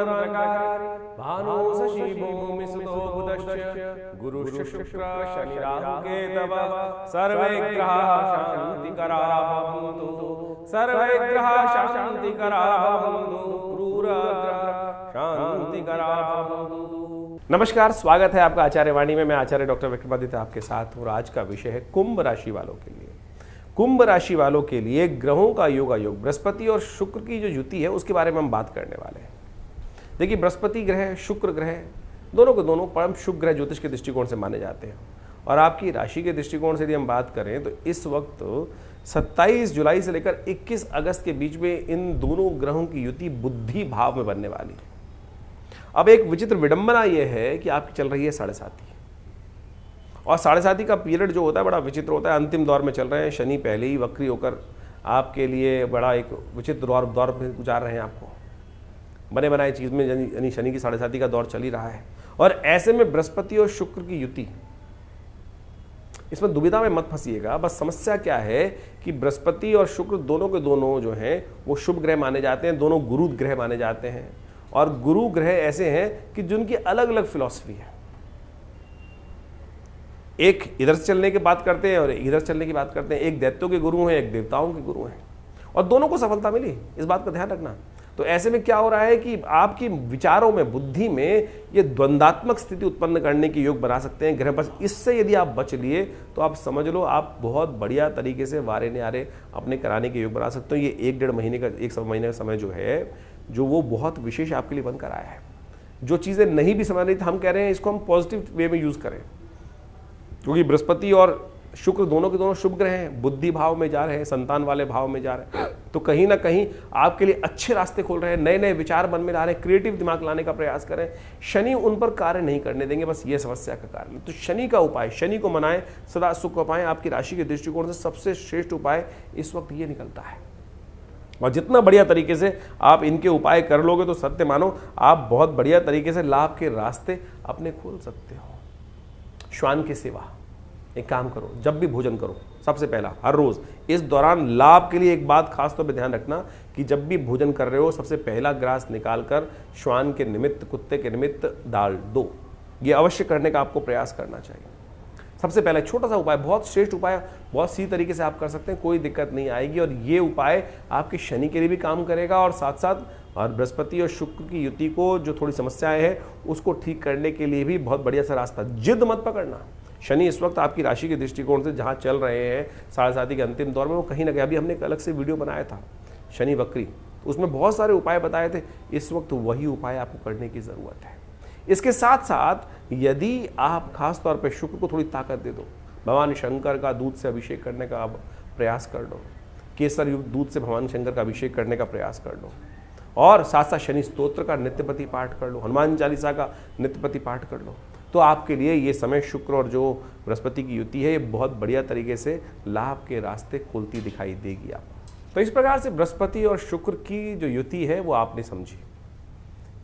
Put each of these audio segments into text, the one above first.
वरुणरंध्रकारी भानु शशि भूमि सुतो बुधश्च गुरुश्च शुक्र शनि राहु केतवः सर्वे ग्रहाः शान्तिकराः भवन्तु सर्वे ग्रहाः शान्तिकराः भवन्तु क्रूरग्रहाः शान्तिकराः भवन्तु। नमस्कार, स्वागत है आपका आचार्य वाणी में। मैं आचार्य डॉक्टर विक्रमादित्य आपके साथ हूँ और आज का विषय है कुंभ राशि वालों के लिए। कुंभ राशि वालों के लिए ग्रहों का योगायोग, बृहस्पति और शुक्र की जो युति है उसके बारे में हम बात करने वाले हैं। देखिए, बृहस्पति ग्रह, शुक्र ग्रह दोनों के दोनों परम शुभ ग्रह ज्योतिष के दृष्टिकोण से माने जाते हैं। और आपकी राशि के दृष्टिकोण से यदि हम बात करें तो इस वक्त 27 जुलाई से लेकर 21 अगस्त के बीच में इन दोनों ग्रहों की युति बुद्धि भाव में बनने वाली है। अब एक विचित्र विडंबना यह है कि आपकी चल रही है साढ़े साती, और साढ़े साती का पीरियड जो होता है बड़ा विचित्र होता है। अंतिम दौर में चल रहे हैं, शनि पहले ही वक्री होकर आपके लिए बड़ा एक विचित्र दौर में गुजार रहे हैं। आपको बने बनाए चीज़ में यानी शनि की साढ़े साती का दौर चल ही रहा है। और ऐसे में बृहस्पति और शुक्र की युति, इसमें दुविधा में मत फंसिएगा। बस समस्या क्या है कि बृहस्पति और शुक्र दोनों के दोनों जो हैं वो शुभ ग्रह माने जाते हैं, दोनों गुरु ग्रह माने जाते हैं। और गुरु ग्रह ऐसे हैं कि जिनकी अलग अलग फिलॉसफी है। एक इधर से चलने की बात करते हैं और इधर से चलने की बात करते हैं। एक दैत्यों के गुरु हैं, एक देवताओं के गुरु हैं, और दोनों को सफलता मिली, इस बात का ध्यान रखना। तो ऐसे में क्या हो रहा है कि आपकी विचारों में, बुद्धि में ये द्वंद्वात्मक स्थिति उत्पन्न करने की योग बना सकते हैं ग्रह। बस इससे यदि आप बच लिए तो आप समझ लो आप बहुत बढ़िया तरीके से वारे न्यारे अपने कराने के योग बना सकते हो। ये एक डेढ़ महीने का, एक महीने का समय जो है, जो वो बहुत विशेष आपके लिए बनकर आया है। जो चीज़ें नहीं भी समझ रही थी, हम कह रहे हैं इसको हम पॉजिटिव वे में यूज़ करें, क्योंकि बृहस्पति और शुक्र दोनों के दोनों शुभ ग्रह हैं, बुद्धि भाव में जा रहे हैं, संतान वाले भाव में जा रहे हैं। तो कहीं ना कहीं आपके लिए अच्छे रास्ते खोल रहे हैं, नए नए विचार मन में ला रहे हैं, क्रिएटिव दिमाग लाने का प्रयास करें। शनि उन पर कार्य नहीं करने देंगे, बस ये समस्या का कारण। तो शनि का उपाय, शनि को मनाएं, सदा सुख को पाएं। आपकी राशि के दृष्टिकोण से सबसे श्रेष्ठ उपाय इस वक्त ये निकलता है। और जितना बढ़िया तरीके से आप इनके उपाय कर लोगे तो सत्य मानो आप बहुत बढ़िया तरीके से लाभ के रास्ते अपने खोल सकते हो। श्वान की सेवा, एक काम करो, जब भी भोजन करो, सबसे पहला हर रोज इस दौरान लाभ के लिए एक बात खास तौर पे ध्यान रखना कि जब भी भोजन कर रहे हो सबसे पहला ग्रास निकालकर श्वान के निमित्त, कुत्ते के निमित्त डाल दो। ये अवश्य करने का आपको प्रयास करना चाहिए। सबसे पहला छोटा सा उपाय, बहुत श्रेष्ठ उपाय, बहुत सी तरीके से आप कर सकते हैं, कोई दिक्कत नहीं आएगी। और ये उपाय आपके शनि के लिए भी काम करेगा और साथ साथ और बृहस्पति और शुक्र की युति को जो थोड़ी समस्याएं हैं उसको ठीक करने के लिए भी बहुत बढ़िया सा रास्ता। जिद मत पकड़ना। शनि इस वक्त आपकी राशि के दृष्टिकोण से जहाँ चल रहे हैं साढ़े साती के अंतिम दौर में, वो कहीं ना कहीं, अभी हमने एक अलग से वीडियो बनाया था शनि वक्री, उसमें बहुत सारे उपाय बताए थे। इस वक्त वही उपाय आपको करने की ज़रूरत है। इसके साथ साथ यदि आप खास तौर पे शुक्र को थोड़ी ताकत दे दो, भगवान शंकर का दूध से अभिषेक करने का आप प्रयास कर लो, केसर युक्त दूध से भगवान शंकर का अभिषेक करने का प्रयास कर लो, और साथ साथ शनि स्तोत्र का नित्यपति पाठ कर लो, हनुमान चालीसा का नित्यपति पाठ कर लो, तो आपके लिए ये समय शुक्र और जो बृहस्पति की युति है ये बहुत बढ़िया तरीके से लाभ के रास्ते खोलती दिखाई देगी आपको। तो इस प्रकार से बृहस्पति और शुक्र की जो युति है वो आपने समझी।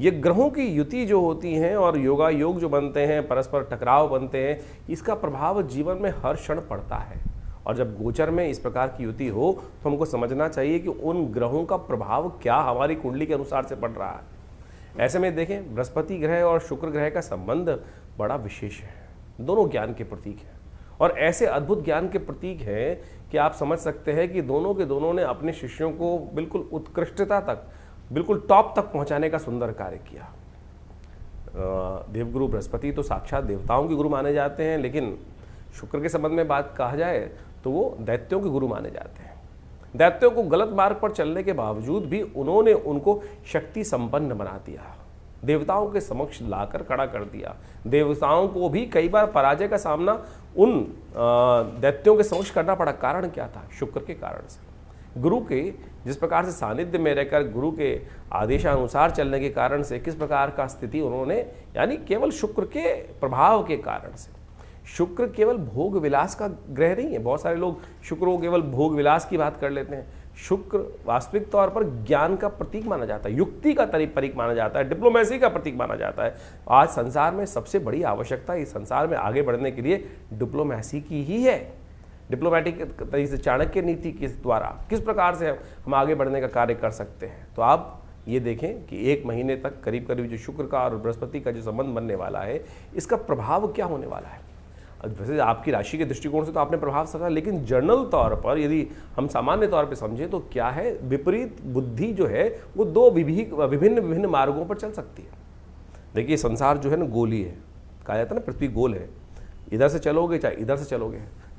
ये ग्रहों की युति जो होती हैं और योगा योग जो बनते हैं, परस्पर टकराव बनते हैं, इसका प्रभाव जीवन में हर क्षण पड़ता है। और जब गोचर में इस प्रकार की युति हो तो हमको समझना चाहिए कि उन ग्रहों का प्रभाव क्या हमारी कुंडली के अनुसार से पड़ रहा है। ऐसे में देखें, बृहस्पति ग्रह और शुक्र ग्रह का संबंध बड़ा विशेष है। दोनों ज्ञान के प्रतीक हैं और ऐसे अद्भुत ज्ञान के प्रतीक हैं कि आप समझ सकते हैं कि दोनों के दोनों ने अपने शिष्यों को बिल्कुल उत्कृष्टता तक, बिल्कुल टॉप तक पहुंचाने का सुंदर कार्य किया। देवगुरु बृहस्पति तो साक्षात देवताओं के गुरु माने जाते हैं, लेकिन शुक्र के संबंध में बात कहा जाए तो वो दैत्यों के गुरु माने जाते हैं। दैत्यों को गलत मार्ग पर चलने के बावजूद भी उन्होंने उनको शक्ति संपन्न बना दिया, देवताओं के समक्ष लाकर खड़ा कर दिया। देवताओं को भी कई बार पराजय का सामना उन दैत्यों के समक्ष करना पड़ा। कारण क्या था? शुक्र के कारण से। गुरु के जिस प्रकार से सानिध्य में रहकर गुरु के आदेशानुसार चलने के कारण से किस प्रकार का स्थिति उन्होंने, यानी केवल शुक्र के प्रभाव के कारण से। शुक्र केवल भोग विलास का ग्रह नहीं है। बहुत सारे लोग शुक्र को केवल भोग विलास की बात कर लेते हैं। शुक्र वास्तविक तौर पर ज्ञान का प्रतीक माना जाता है, युक्ति का प्रतीक माना जाता है, डिप्लोमेसी का प्रतीक माना जाता है। आज संसार में सबसे बड़ी आवश्यकता इस संसार में आगे बढ़ने के लिए डिप्लोमेसी की ही है। डिप्लोमेटिक तरीके से चाणक्य नीति के द्वारा किस प्रकार से हम आगे बढ़ने का कार्य कर सकते हैं। तो आप ये देखें कि 1 महीने तक करीब करीब जो शुक्र का और बृहस्पति का जो संबंध बनने वाला है, इसका प्रभाव क्या होने वाला है। वैसे आपकी राशि के दृष्टिकोण से तो आपने प्रभाव समझा, लेकिन जनरल तौर पर यदि हम सामान्य तौर पे समझें तो क्या है, विपरीत बुद्धि जो है वो 2 विभिन्न मार्गों पर चल सकती है। देखिए संसार जो है ना गोली है, कहा जाता है ना पृथ्वी गोल है, इधर से चलोगे चाहे इधर से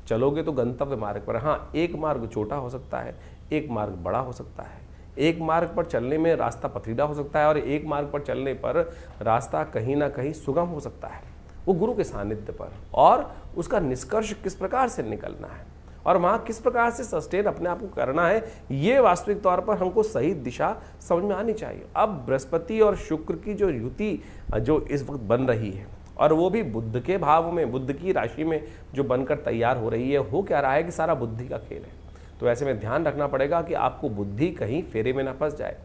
चलोगे तो गंतव्य मार्ग पर। हाँ, एक मार्ग छोटा हो सकता है, एक मार्ग बड़ा हो सकता है, एक मार्ग पर चलने में रास्ता पथरीला हो सकता है और एक मार्ग पर चलने पर रास्ता कहीं ना कहीं सुगम हो सकता है, वो गुरु के सानिध्य पर। और उसका निष्कर्ष किस प्रकार से निकलना है और वहाँ किस प्रकार से सस्टेन अपने आप को करना है, ये वास्तविक तौर पर हमको सही दिशा समझ में आनी चाहिए। अब बृहस्पति और शुक्र की जो युति जो इस वक्त बन रही है, और वो भी बुध के भाव में, बुध की राशि में जो बनकर तैयार हो रही है, हो क्या रहा है कि सारा बुद्धि का खेल है। तो ऐसे में ध्यान रखना पड़ेगा कि आपको बुद्धि कहीं फेरे में ना फंस जाए।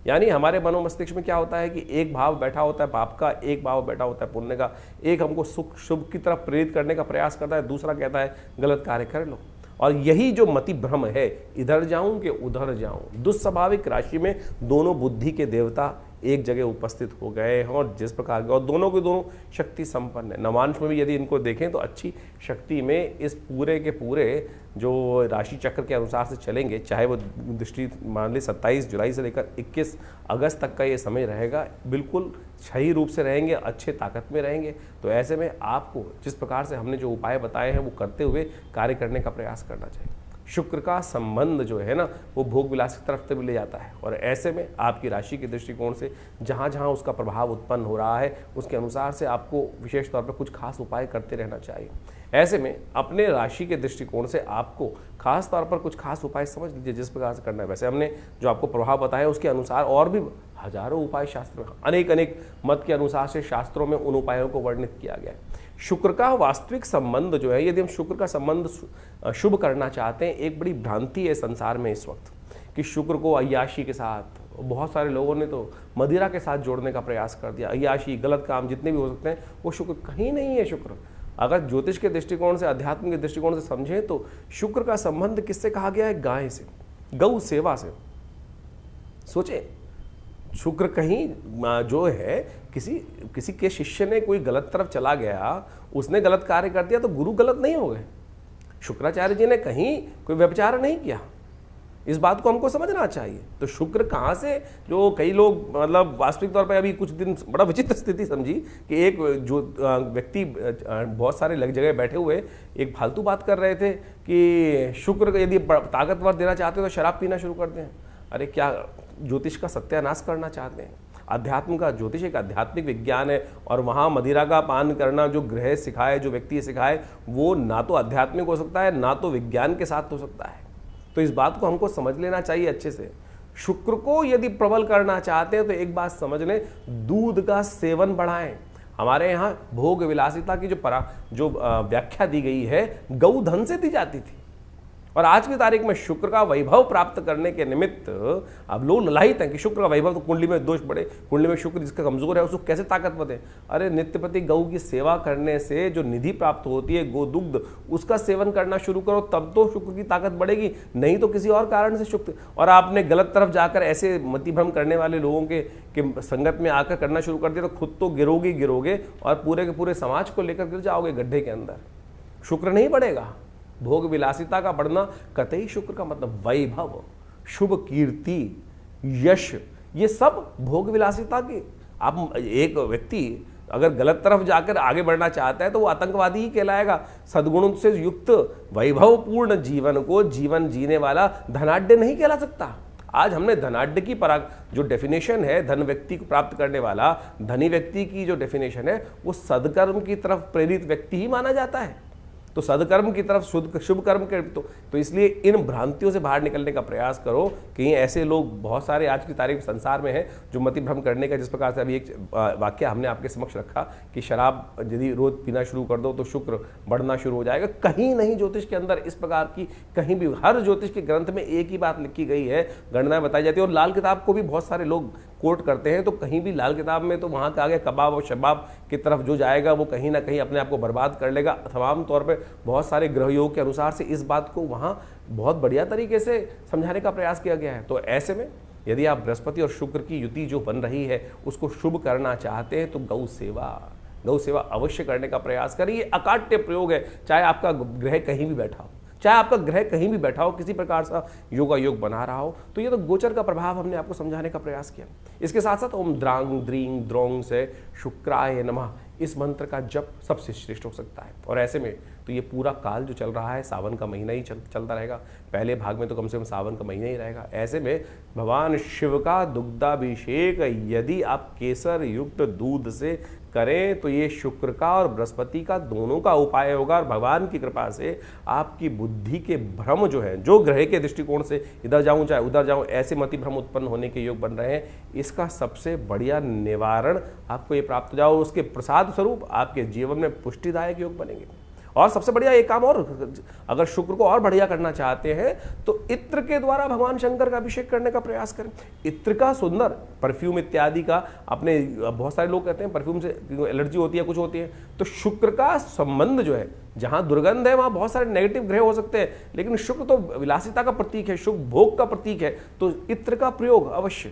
यानी हमारे मनोमस्तिष्क में क्या होता है कि एक भाव बैठा होता है पाप का, एक भाव बैठा होता है पुण्य का, एक हमको सुख शुभ की तरफ प्रेरित करने का प्रयास करता है, दूसरा कहता है गलत कार्य कर लो। और यही जो मति भ्रम है, इधर जाऊं कि उधर जाऊं, दुस्वाभाविक राशि में दोनों बुद्धि के देवता एक जगह उपस्थित हो गए हैं और जिस प्रकार के, और दोनों के दोनों शक्ति संपन्न है। नवांश में भी यदि इनको देखें तो अच्छी शक्ति में इस पूरे के पूरे जो राशि चक्र के अनुसार से चलेंगे, चाहे वो दृष्टि मान ली 27 जुलाई से लेकर 21 अगस्त तक का ये समय रहेगा, बिल्कुल सही रूप से रहेंगे, अच्छे ताकत में रहेंगे। तो ऐसे में आपको जिस प्रकार से हमने जो उपाय बताए हैं वो करते हुए कार्य करने का प्रयास करना चाहिए। शुक्र का संबंध जो है ना वो भोग विलास की तरफ भी ले जाता है, और ऐसे में आपकी राशि के दृष्टिकोण से जहाँ जहाँ उसका प्रभाव उत्पन्न हो रहा है उसके अनुसार से आपको विशेष तौर पर कुछ खास उपाय करते रहना चाहिए। ऐसे में अपने राशि के दृष्टिकोण से आपको खास तौर पर कुछ खास उपाय समझ लीजिए जिस प्रकार से करना है। वैसे हमने जो आपको प्रभाव बताया उसके अनुसार और भी हजारों उपाय शास्त्र में, अनेक मत के अनुसार से शास्त्रों में उन उपायों को वर्णित किया गया है। शुक्र का वास्तविक संबंध जो है, यदि हम शुक्र का संबंध शुभ करना चाहते हैं, एक बड़ी भ्रांति है संसार में इस वक्त कि शुक्र को अय्याशी के साथ, बहुत सारे लोगों ने तो मदिरा के साथ जोड़ने का प्रयास कर दिया। अय्याशी, गलत काम जितने भी हो सकते हैं वो शुक्र कहीं नहीं है। शुक्र अगर ज्योतिष के दृष्टिकोण से, अध्यात्म के दृष्टिकोण से समझें तो शुक्र का संबंध किससे कहा गया है? गाय से, गौ सेवा से। सोचे, शुक्र कहीं जो है किसी के शिष्य ने कोई गलत तरफ चला गया, उसने गलत कार्य कर दिया तो गुरु गलत नहीं हो गए। शुक्राचार्य जी ने कहीं कोई व्यभिचार नहीं किया, इस बात को हमको समझना चाहिए। तो शुक्र कहाँ से, जो कई लोग मतलब वास्तविक तौर पर अभी कुछ दिन बड़ा विचित्र स्थिति समझी कि एक जो व्यक्ति बहुत सारे जगह बैठे हुए एक फालतू बात कर रहे थे कि शुक्र यदि ताकतवर देना चाहते हो तो शराब पीना शुरू कर दें। अरे क्या ज्योतिष का सत्यानाश करना चाहते हैं? अध्यात्म का, ज्योतिष एक आध्यात्मिक विज्ञान है, और वहाँ मदिरा का पान करना जो ग्रह सिखाए, जो व्यक्ति सिखाए, वो ना तो आध्यात्मिक हो सकता है ना तो विज्ञान के साथ हो सकता है। तो इस बात को हमको समझ लेना चाहिए अच्छे से। शुक्र को यदि प्रबल करना चाहते हैं तो एक बात समझ लें, दूध का सेवन बढ़ाएं। हमारे यहाँ भोग विलासिता की जो व्याख्या दी गई है, गौधन से दी जाती थी, और आज की तारीख में शुक्र का वैभव प्राप्त करने के निमित्त अब लोग ललायित हैं कि शुक्र का वैभव, तो कुंडली में दोष बढ़े, कुंडली में शुक्र जिसका कमजोर है उसको कैसे ताकत बढ़े। अरे नित्यप्रति गौ की सेवा करने से जो निधि प्राप्त होती है, गोदुग्ध, उसका सेवन करना शुरू करो, तब तो शुक्र की ताकत बढ़ेगी, नहीं तो किसी और कारण से शुक्र। और आपने गलत तरफ जाकर ऐसे मतिभ्रम करने वाले लोगों के संगत में आकर करना शुरू कर दिया तो खुद तो गिरोगे और पूरे के पूरे समाज को लेकर गिर जाओगे गड्ढे के अंदर। शुक्र नहीं बढ़ेगा। भोग विलासिता का बढ़ना कतई शुक्र का मतलब वैभव, शुभ कीर्ति, यश, ये सब भोग विलासिता की। आप एक व्यक्ति अगर गलत तरफ जाकर आगे बढ़ना चाहता है तो वो आतंकवादी ही कहलाएगा। सद्गुणों से युक्त वैभवपूर्ण जीवन को जीवन जीने वाला धनाढ्य नहीं कहला सकता। आज हमने धनाढ्य की जो डेफिनेशन है, धन व्यक्ति को प्राप्त करने वाला धनी व्यक्ति की जो डेफिनेशन है, वो सदकर्म की तरफ प्रेरित व्यक्ति ही माना जाता है। तो सदकर्म की तरफ शुभ कर्म के तो इसलिए इन भ्रांतियों से बाहर निकलने का प्रयास करो। कहीं ऐसे लोग बहुत सारे आज की तारीख संसार में हैं जो मतिभ्रम करने का, जिस प्रकार से अभी एक वाक्य हमने आपके समक्ष रखा कि शराब यदि रोज पीना शुरू कर दो तो शुक्र बढ़ना शुरू हो जाएगा। कहीं नहीं ज्योतिष के अंदर इस प्रकार की, कहीं भी हर ज्योतिष के ग्रंथ में एक ही बात लिखी गई है, गणनाएं बताई जाती है। और लाल किताब को भी बहुत सारे लोग कोट करते हैं, तो कहीं भी लाल किताब में तो वहाँ का आगे कबाब और शबाब की तरफ जो जाएगा वो कहीं ना कहीं अपने आप को बर्बाद कर लेगा। तमाम तौर पर बहुत सारे ग्रहयोग के अनुसार से इस बात को वहाँ बहुत बढ़िया तरीके से समझाने का प्रयास किया गया है। तो ऐसे में यदि आप बृहस्पति और शुक्र की युति जो बन रही है उसको शुभ करना चाहते हैं तो गौ सेवा अवश्य करने का प्रयास करें। ये अकाट्य प्रयोग है, चाहे आपका ग्रह कहीं भी बैठा हो, चाहे आपका ग्रह कहीं भी बैठा हो, किसी प्रकार से योगा योग बना रहा हो, तो ये तो गोचर का प्रभाव हमने आपको समझाने का प्रयास किया। इसके साथ साथ ओम द्रांग द्रींग द्रोंग से शुक्राय नमः इस मंत्र का जप सबसे श्रेष्ठ हो सकता है। और ऐसे में तो ये पूरा काल जो चल रहा है सावन का महीना ही चलता रहेगा, पहले भाग में तो कम से कम सावन का महीना ही रहेगा। ऐसे में भगवान शिव का दुग्धाभिषेक यदि आप केसर युक्त दूध से करें तो ये शुक्र का और बृहस्पति का दोनों का उपाय होगा। और भगवान की कृपा से आपकी बुद्धि के भ्रम जो है, जो ग्रह के दृष्टिकोण से इधर जाऊं चाहे उधर जाऊं ऐसे मति भ्रम उत्पन्न होने के योग बन रहे हैं, इसका सबसे बढ़िया निवारण आपको ये प्राप्त हो जाओ। उसके प्रसाद स्वरूप आपके जीवन में पुष्टिदायक योग बनेंगे। और सबसे बढ़िया एक काम और, अगर शुक्र को और बढ़िया करना चाहते हैं तो इत्र के द्वारा भगवान शंकर का अभिषेक करने का प्रयास करें। इत्र का सुंदर परफ्यूम इत्यादि का अपने, बहुत सारे लोग कहते हैं परफ्यूम से एलर्जी होती है, कुछ होती है, तो शुक्र का संबंध जो है, जहां दुर्गंध है वहां बहुत सारे नेगेटिव ग्रह हो सकते हैं, लेकिन शुक्र तो विलासिता का प्रतीक है, शुभ भोग का प्रतीक है, तो इत्र का प्रयोग अवश्य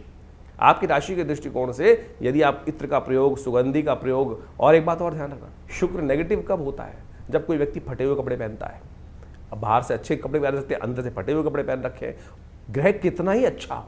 आपकी राशि के दृष्टिकोण से यदि आप इत्र का प्रयोग, सुगंधि का प्रयोग। और एक बात और ध्यान रखना, शुक्र नेगेटिव कब होता है? जब कोई व्यक्ति फटे हुए कपड़े पहनता है। अब बाहर से अच्छे कपड़े पहन सकते हैं, अंदर से फटे हुए कपड़े पहन रखे हैं। ग्रह कितना ही अच्छा हो,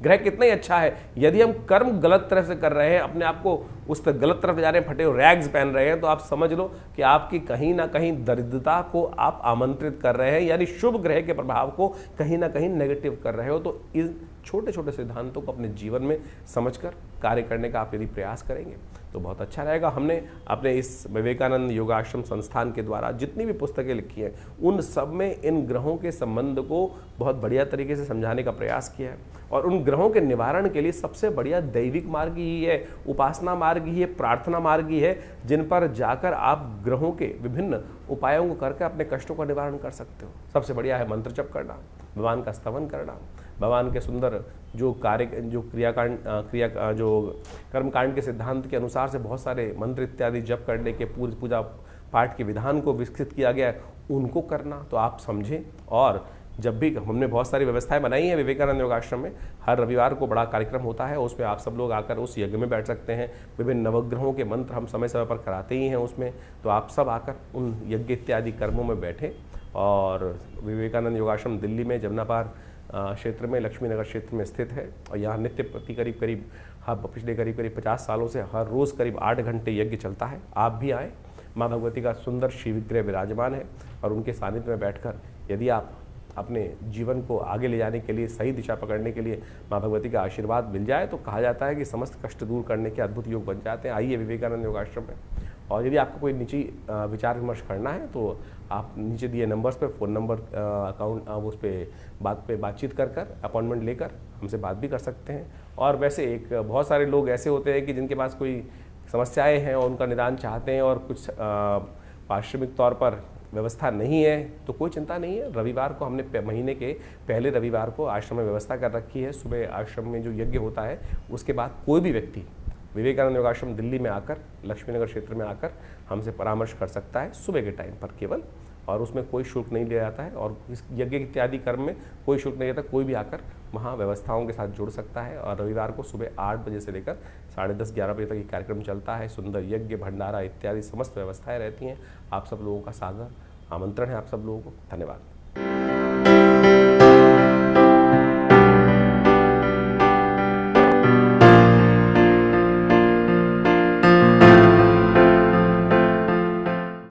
ग्रह कितना ही अच्छा है, यदि हम कर्म गलत तरफ से कर रहे हैं, अपने आप को उस तरफ गलत तरफ जा रहे हैं, फटे हुए रैग्स पहन रहे हैं, तो आप समझ लो कि आपकी कहीं ना कहीं दरिद्रता को आप आमंत्रित कर रहे हैं, यानी शुभ ग्रह के प्रभाव को कहीं ना कहीं नेगेटिव कर रहे हो। तो इन छोटे छोटे सिद्धांतों को अपने जीवन में समझकर कार्य करने का आप यदि प्रयास करेंगे तो बहुत अच्छा रहेगा। हमने अपने इस विवेकानंद योगाश्रम संस्थान के द्वारा जितनी भी पुस्तकें लिखी हैं उन सब में इन ग्रहों के संबंध को बहुत बढ़िया तरीके से समझाने का प्रयास किया है। और उन ग्रहों के निवारण के लिए सबसे बढ़िया दैविक मार्ग ही है, उपासना मार्ग ही है, प्रार्थना मार्ग ही है, जिन पर जाकर आप ग्रहों के विभिन्न उपायों को करके अपने कष्टों का निवारण कर सकते हो। सबसे बढ़िया है मंत्र जप करना, भगवान का स्तवन करना, भगवान के सुंदर जो कार्य, जो क्रिया जो कर्मकांड के सिद्धांत के अनुसार से बहुत सारे मंत्र इत्यादि जप करने के पूजा पाठ के विधान को विकसित किया गया है, उनको करना तो आप समझें। और जब भी हमने बहुत सारी व्यवस्थाएं बनाई हैं विवेकानंद योगाश्रम में, हर रविवार को बड़ा कार्यक्रम होता है, उसमें आप सब लोग आकर उस यज्ञ में बैठ सकते हैं। विभिन्न नवग्रहों के मंत्र हम समय समय पर कराते ही हैं उसमें, तो आप सब आकर उन यज्ञ इत्यादि कर्मों में बैठें। और विवेकानंद योगाश्रम दिल्ली में जमुनापार क्षेत्र में, लक्ष्मी नगर क्षेत्र में स्थित है। और यहाँ नित्य प्रति करीब पिछले करीब 50 सालों से हर रोज़ करीब 8 घंटे यज्ञ चलता है। आप भी आएँ, माँ भगवती का सुंदर शिव विग्रह विराजमान है और उनके सानिध्य में बैठकर यदि आप अपने जीवन को आगे ले जाने के लिए, सही दिशा पकड़ने के लिए माँ भगवती का आशीर्वाद मिल जाए तो कहा जाता है कि समस्त कष्ट दूर करने के अद्भुत योग बन जाते हैं। आइए विवेकानंद योगाश्रम में। और यदि आपको कोई निजी विचार विमर्श करना है तो आप नीचे दिए नंबर्स पे, फ़ोन नंबर, अकाउंट, उस पर बातचीत कर अपॉइंटमेंट लेकर हमसे बात भी कर सकते हैं। और वैसे बहुत सारे लोग ऐसे होते हैं कि जिनके पास कोई समस्याएं हैं और उनका निदान चाहते हैं और कुछ पारिश्रमिक तौर पर व्यवस्था नहीं है, तो कोई चिंता नहीं है। रविवार को हमने महीने के पहले रविवार को आश्रम में व्यवस्था कर रखी है। सुबह आश्रम में जो यज्ञ होता है उसके बाद कोई भी व्यक्ति विवेकानंद योगाश्रम दिल्ली में आकर, लक्ष्मीनगर क्षेत्र में आकर हमसे परामर्श कर सकता है सुबह के टाइम पर केवल, और उसमें कोई शुल्क नहीं लिया जाता है। और इस यज्ञ इत्यादि कर्म में कोई शुल्क नहीं रहता, कोई भी आकर वहाँ व्यवस्थाओं के साथ जुड़ सकता है। और रविवार को सुबह 8 बजे से लेकर 10:30-11 बजे तक ये कार्यक्रम चलता है। सुंदर यज्ञ, भंडारा इत्यादि समस्त व्यवस्थाएं रहती हैं। आप सब लोगों का सादर आमंत्रण है आप सब लोगों को। धन्यवाद।